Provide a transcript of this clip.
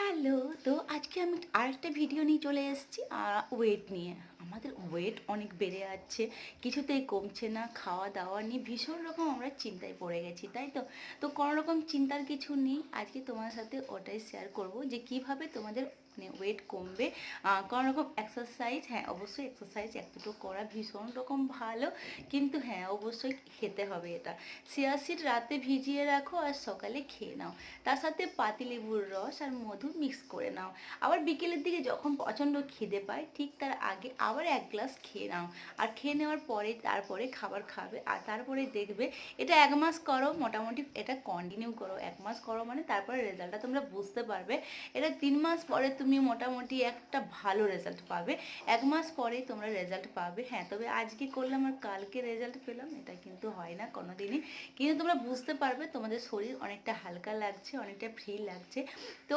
Hello. তো আজকে আমি আরেকটা ভিডিও নিয়ে চলে এসেছি ওয়েট নিয়ে। আমাদের ওয়েট অনেক বেড়ে যাচ্ছে, কিছুতেই কমছে না। খাওয়া দাওয়া নিয়ে ভীষণ রকম আমরা চিন্তায় পড়ে গেছি, তাই তো? তো কোনো রকম চিন্তার কিছু নেই, আজকে তোমার সাথে ওটাই শেয়ার করব যে কিভাবে তোমাদের মানে ওয়েট কমবে। কোনো রকম এক্সারসাইজ, হ্যাঁ অবশ্যই এক্সারসাইজ এক দুটো করা ভীষণ রকম ভালো, কিন্তু হ্যাঁ অবশ্যই খেতে হবে এটা। চিয়া সিড রাতে ভিজিয়ে রাখো আর সকালে খেয়ে নাও, তার সাথে পাতিলেবুর রস আর মধু মিক্স করে নাও। আবার বিকেলের দিকে যখন প্রচণ্ড খিদে পায় ঠিক তার আগে আবার এক গ্লাস খেয়ে নাও। আর খেয়ে নেওয়ার পরে তারপরে খাবার খাবে, আর তারপরে দেখবে এটা 1 মাস করো, মোটামুটি এটা কন্টিনিউ করো, 1 মাস করো মানে তারপরে রেজাল্টটা তোমরা বুঝতে পারবে। এটা 3 মাস পরে তুমি মোটামুটি একটা ভালো রেজাল্ট পাবে, 1 মাস পরেই তোমরা রেজাল্ট পাবে। হ্যাঁ, তবে আজকে করলাম আর কালকে রেজাল্ট পেলাম এটা কিন্তু হয় না কোনোদিনই, কিন্তু তোমরা বুঝতে পারবে তোমাদের শরীর অনেকটা হালকা লাগছে, অনেকটা ফ্রি লাগছে। তো